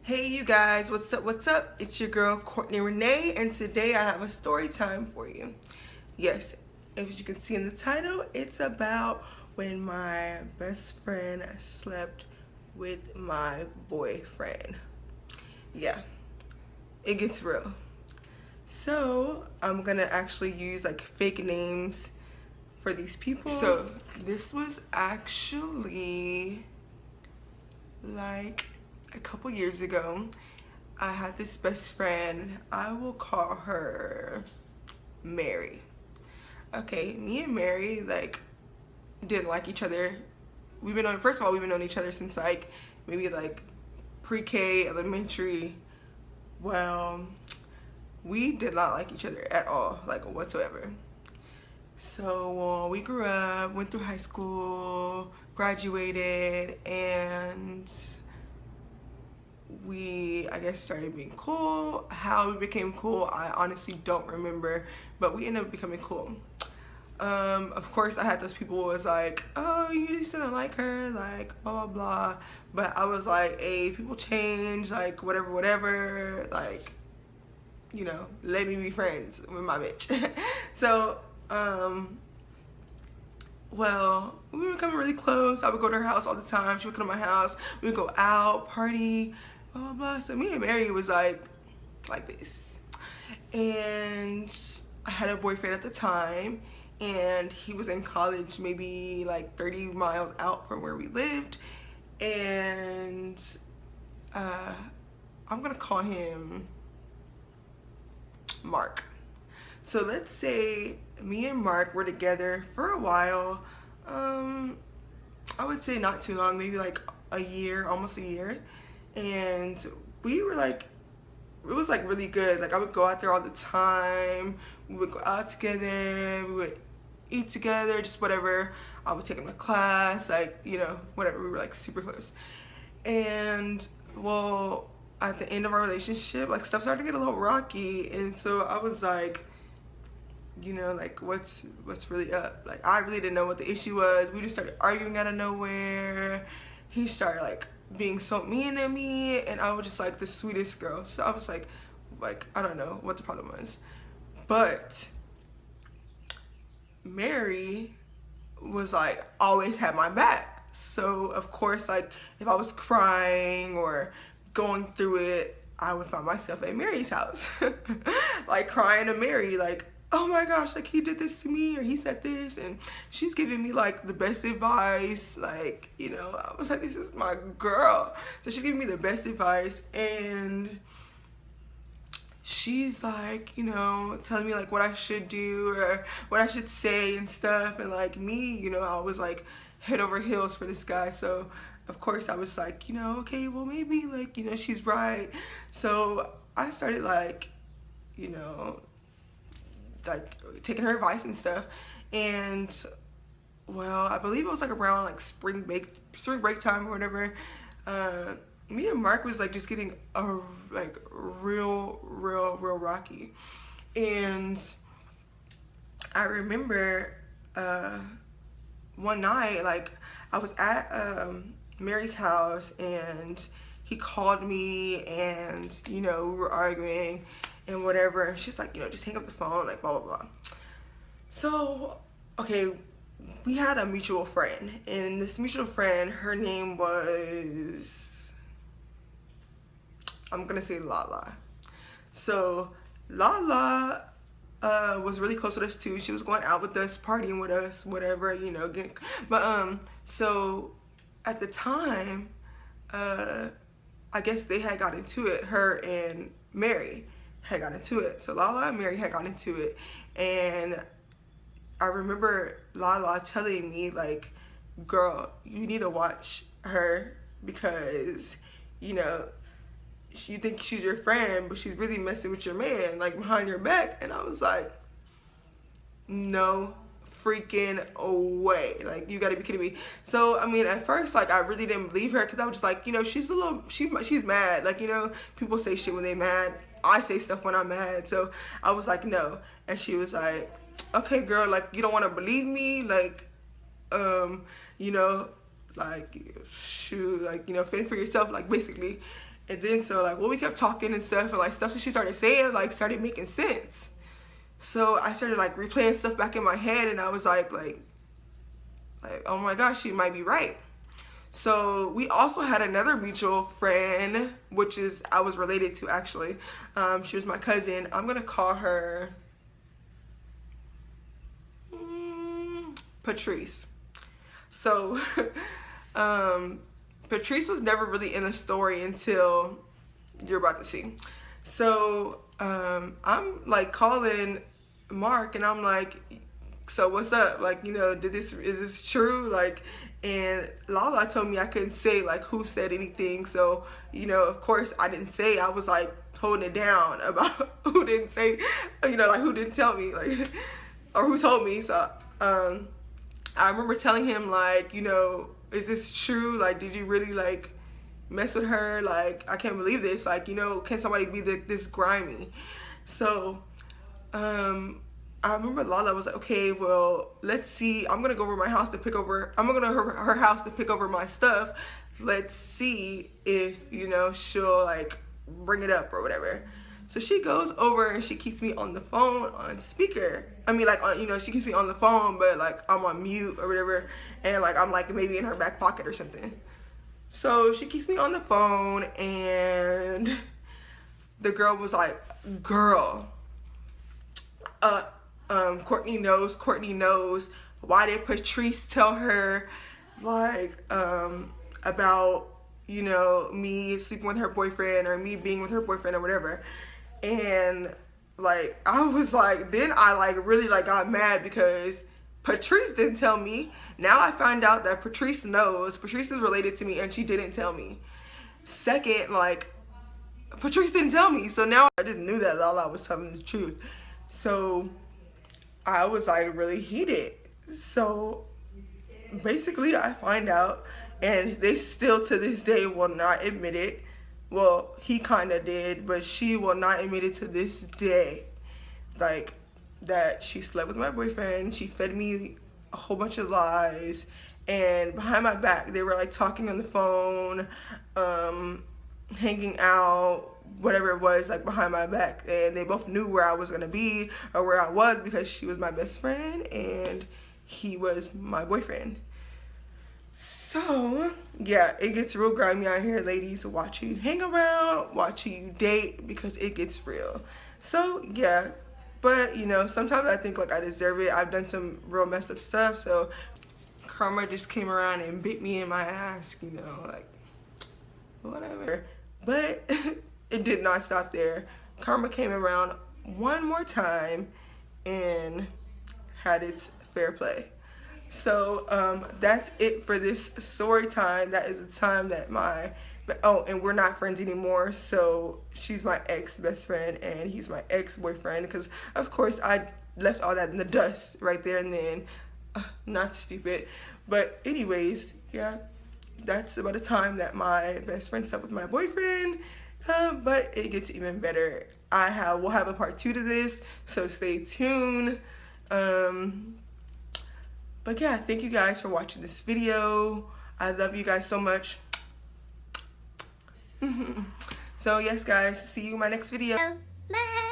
Hey you guys, what's up? It's your girl Kortneerene, and today I have a story time for you. Yes, as you can see in the title, it's about when my best friend slept with my boyfriend. Yeah, it gets real. So I'm gonna actually use like fake names for these people. So this was actually like a couple years ago. I had this best friend. I will call her Mary. Okay, me and Mary like didn't like each other. First of all, we've been known each other since like maybe like pre-K, elementary. Well, we did not like each other at all, like whatsoever. So we grew up, went through high school, graduated, and we, I guess, started being cool. How we became cool, I honestly don't remember, but we ended up becoming cool. Of course, I had those people who was like, oh, you just didn't like her, like, blah, blah, blah. But I was like, hey, people change, like, whatever, like, you know, let me be friends with my bitch. So, well, we were becoming really close. I would go to her house all the time. She would come to my house. We would go out, party, blah, blah, blah. So me and Mary was like this. And I had a boyfriend at the time, and he was in college maybe like 30 miles out from where we lived. And I'm gonna call him Mark. So let's say me and Mark were together for a while. I would say not too long, maybe like a year, almost a year. And we were like, it was like really good. Like I would go out there all the time. We would go out together. We would eat together, just whatever. I would take him to class, like, you know, whatever. We were like super close. And well, at the end of our relationship, like stuff started to get a little rocky. And so I was like, you know, like what's really up? Like I really didn't know what the issue was. We just started arguing out of nowhere. He started like being so mean to me, and I was just like the sweetest girl. So I was like I don't know what the problem was. But Mary was like always had my back. So of course, like if I was crying or going through it, I would find myself at Mary's house. Like crying to Mary, like, oh my gosh, like he did this to me or he said this, and she's giving me like the best advice. Like, you know, I was like, this is my girl. So she's giving me the best advice, and she's like, you know, telling me like what I should do or what I should say and stuff. And like me, you know, I was like head over heels for this guy. So of course I was like, you know, okay, well maybe like, you know, she's right. So I started like, you know, like taking her advice and stuff. And well, I believe it was like around like spring break time or whatever. Me and Mark was like just getting like real rocky. And I remember one night, like I was at Mary's house, and he called me, and you know, we were arguing and whatever. And she's like, you know, just hang up the phone, like blah blah blah. So okay, we had a mutual friend, and this mutual friend, her name was, I'm gonna say Lala. So Lala was really close with us too. She was going out with us, partying with us, whatever, you know. But so at the time, I guess they had got into it. Her and Mary had got into it. So Lala and Mary had got into it, and I remember Lala telling me like, girl, you need to watch her, because, you know, you think she's your friend, but she's really messing with your man, like behind your back. And I was like, no freaking way, like you gotta be kidding me. So I mean, at first, like I really didn't believe her, because I was just like, you know, she's mad, like, you know, people say shit when they mad. I say stuff when I'm mad. So I was like, no. And she was like, okay girl, like you don't want to believe me, like you know, like shoot, like, you know, fend for yourself, like basically. And then so like we kept talking and stuff, and like stuff that she started saying like started making sense. So I started like replaying stuff back in my head, and I was like oh my gosh, she might be right. So we also had another mutual friend, which is I was related to actually. She was my cousin. I'm gonna call her Patrice. So Patrice was never really in a story until you're about to see. So I'm like calling Mark, and I'm like, so what's up? Like, you know, is this true? Like, and Lala told me I couldn't say like who said anything. So, you know, of course I didn't say. I was like holding it down about who didn't say, you know, like who didn't tell me, like, or who told me. So I remember telling him like, you know, is this true? Like, did you really like mess with her? Like, I can't believe this. Like, you know, can somebody be this grimy? So I remember Lala was like, okay, well, let's see. I'm gonna go over my house to pick over. I'm gonna go to her house to pick over my stuff. Let's see if, you know, she'll like bring it up or whatever. So she goes over and she keeps me on the phone on speaker. I mean, like, you know, she keeps me on the phone, but like I'm on mute or whatever, and like I'm like maybe in her back pocket or something. So she keeps me on the phone, and the girl was like, girl, Courtney knows. Why did Patrice tell her like about, you know, me sleeping with her boyfriend or me being with her boyfriend or whatever? And like I was like, then I like really like got mad because Patrice didn't tell me. Now I find out that Patrice knows. Patrice is related to me and she didn't tell me. Second, like Patrice didn't tell me. So now I just knew that Lala was telling the truth. So I was like really heated. So basically I find out, and they still to this day will not admit it. Well, he kind of did, but she will not admit it to this day. Like, that she slept with my boyfriend, she fed me a whole bunch of lies, and behind my back they were like talking on the phone, hanging out, whatever it was, like behind my back, and they both knew where I was gonna be or where I was because she was my best friend and he was my boyfriend. So yeah, it gets real grimy out here, ladies. Watch who you hang around, watch who you date, because it gets real. So yeah, but you know, sometimes I think like I deserve it. I've done some real messed up stuff, so karma just came around and bit me in my ass, you know, like whatever. But it did not stop there. Karma came around one more time and had its fair play. So that's it for this story time. That is the time that and we're not friends anymore. So she's my ex best friend and he's my ex boyfriend, because of course I left all that in the dust right there and then. Not stupid. But anyways, yeah, that's about the time that my best friend slept with my boyfriend. But it gets even better. We'll have a part 2 to this, so stay tuned. But yeah, thank you guys for watching this video. I love you guys so much. So yes guys, see you in my next video. Bye.